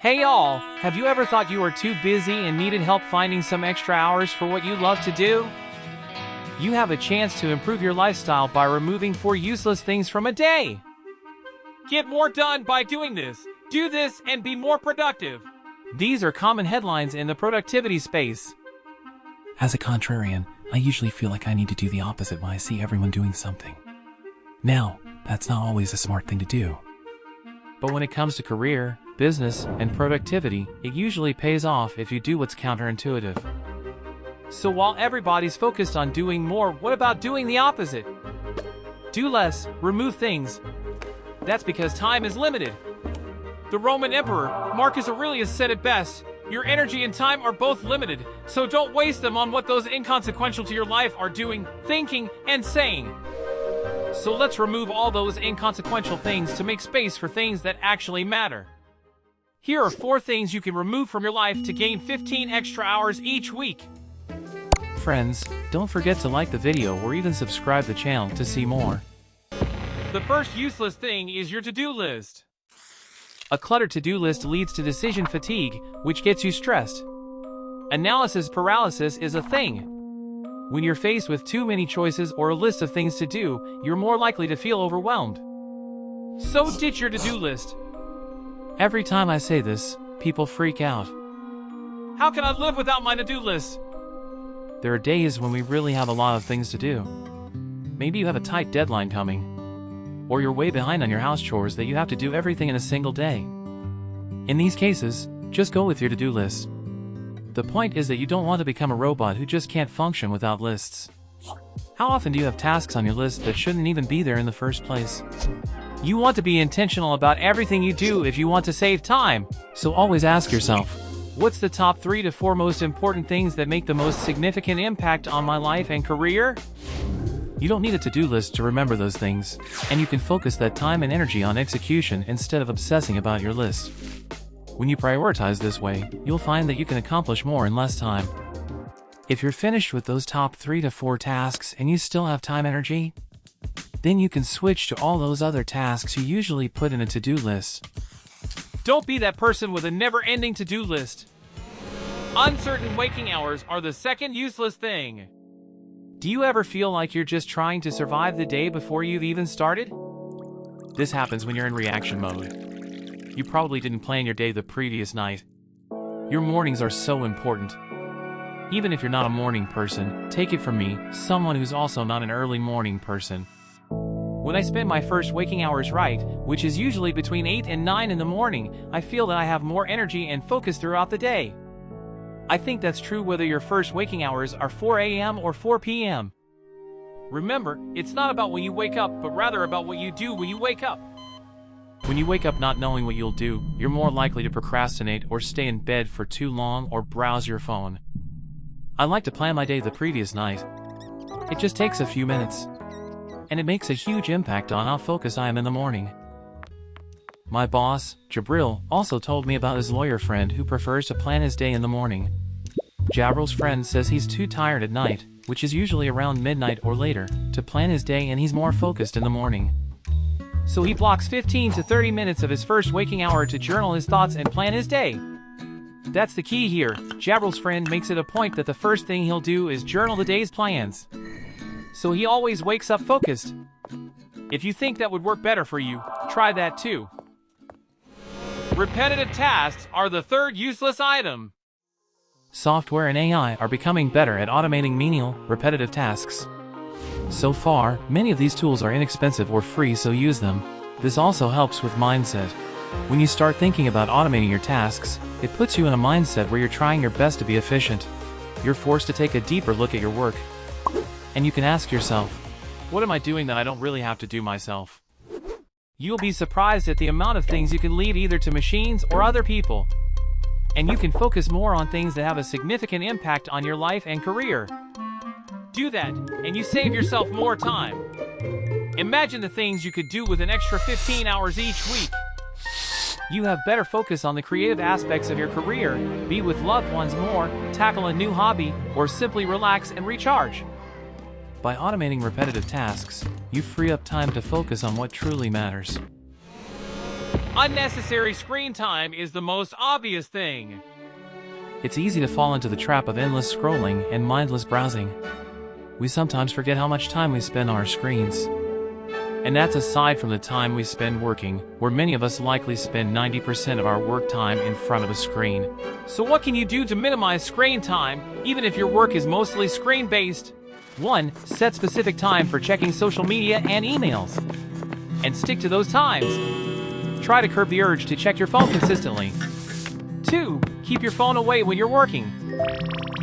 Hey all, have you ever thought you were too busy and needed help finding some extra hours for what you love to do? You have a chance to improve your lifestyle by removing 4 useless things from a day. Get more done by doing this. Do this and be more productive. These are common headlines in the productivity space. As a contrarian, I usually feel like I need to do the opposite when I see everyone doing something. Now, that's not always a smart thing to do. But when it comes to career, business, and productivity, it usually pays off if you do what's counterintuitive. So while everybody's focused on doing more, what about doing the opposite? Do less, remove things. That's because time is limited. The Roman Emperor, Marcus Aurelius, said it best: your energy and time are both limited, so don't waste them on what those inconsequential to your life are doing, thinking, and saying. So let's remove all those inconsequential things to make space for things that actually matter. Here are 4 things you can remove from your life to gain 15 extra hours each week. Friends, don't forget to like the video or even subscribe the channel to see more. The first useless thing is your to-do list. A cluttered to-do list leads to decision fatigue, which gets you stressed. Analysis paralysis is a thing. When you're faced with too many choices or a list of things to do, you're more likely to feel overwhelmed. So ditch your to-do list. Every time I say this, people freak out. How can I live without my to-do list? There are days when we really have a lot of things to do. Maybe you have a tight deadline coming. Or you're way behind on your house chores that you have to do everything in a single day. In these cases, just go with your to-do list. The point is that you don't want to become a robot who just can't function without lists. How often do you have tasks on your list that shouldn't even be there in the first place? You want to be intentional about everything you do if you want to save time. So always ask yourself, what's the top 3 to 4 most important things that make the most significant impact on my life and career? You don't need a to-do list to remember those things, and you can focus that time and energy on execution instead of obsessing about your list. When you prioritize this way, you'll find that you can accomplish more in less time. If you're finished with those top 3 to 4 tasks and you still have time and energy, then you can switch to all those other tasks you usually put in a to-do list. Don't be that person with a never-ending to-do list. Uncertain waking hours are the second useless thing. Do you ever feel like you're just trying to survive the day before you've even started? This happens when you're in reaction mode. You probably didn't plan your day the previous night. Your mornings are so important. Even if you're not a morning person, take it from me, someone who's also not an early morning person. When I spend my first waking hours right, which is usually between 8 and 9 in the morning, I feel that I have more energy and focus throughout the day. I think that's true whether your first waking hours are 4 a.m. or 4 p.m. Remember, it's not about when you wake up, but rather about what you do when you wake up. When you wake up not knowing what you'll do, you're more likely to procrastinate or stay in bed for too long or browse your phone. I like to plan my day the previous night. It just takes a few minutes. And it makes a huge impact on how focused I am in the morning. My boss, Jabril, also told me about his lawyer friend who prefers to plan his day in the morning. Jabril's friend says he's too tired at night, which is usually around midnight or later, to plan his day, and he's more focused in the morning. So he blocks 15 to 30 minutes of his first waking hour to journal his thoughts and plan his day. That's the key here. Jabril's friend makes it a point that the first thing he'll do is journal the day's plans. So he always wakes up focused. If you think that would work better for you, try that too. Repetitive tasks are the third useless item. Software and AI are becoming better at automating menial, repetitive tasks. So far, many of these tools are inexpensive or free, so use them. This also helps with mindset. When you start thinking about automating your tasks, it puts you in a mindset where you're trying your best to be efficient. You're forced to take a deeper look at your work. And you can ask yourself, what am I doing that I don't really have to do myself? You'll be surprised at the amount of things you can leave either to machines or other people. And you can focus more on things that have a significant impact on your life and career. Do that, and you save yourself more time. Imagine the things you could do with an extra 15 hours each week. You have better focus on the creative aspects of your career, be with loved ones more, tackle a new hobby, or simply relax and recharge. By automating repetitive tasks, you free up time to focus on what truly matters. Unnecessary screen time is the most obvious thing. It's easy to fall into the trap of endless scrolling and mindless browsing. We sometimes forget how much time we spend on our screens. And that's aside from the time we spend working, where many of us likely spend 90% of our work time in front of a screen. So what can you do to minimize screen time, even if your work is mostly screen-based? 1. Set specific time for checking social media and emails. And stick to those times. Try to curb the urge to check your phone consistently. 2. Keep your phone away when you're working.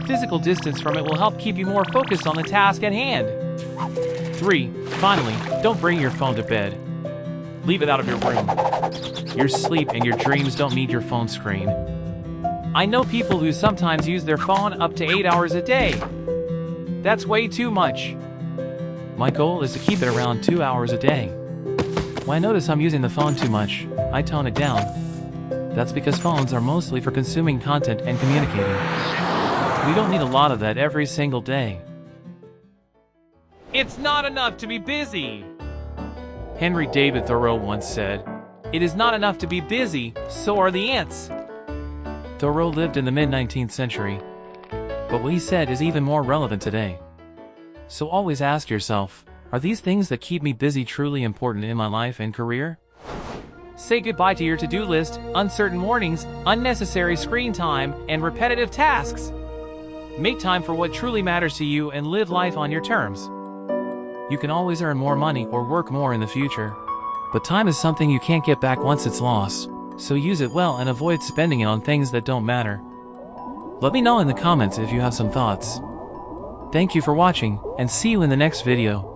Physical distance from it will help keep you more focused on the task at hand. 3. Finally, don't bring your phone to bed. Leave it out of your room. Your sleep and your dreams don't need your phone screen. I know people who sometimes use their phone up to 8 hours a day. That's way too much. My goal is to keep it around 2 hours a day. When I notice I'm using the phone too much, I tone it down. That's because phones are mostly for consuming content and communicating. We don't need a lot of that every single day. It's not enough to be busy. Henry David Thoreau once said, "It is not enough to be busy, so are the ants." Thoreau lived in the mid-19th century, but what he said is even more relevant today. So always ask yourself, are these things that keep me busy truly important in my life and career? Say goodbye to your to-do list, uncertain mornings, unnecessary screen time, and repetitive tasks. Make time for what truly matters to you and live life on your terms. You can always earn more money or work more in the future. But time is something you can't get back once it's lost, so use it well and avoid spending it on things that don't matter. Let me know in the comments if you have some thoughts. Thank you for watching, and see you in the next video.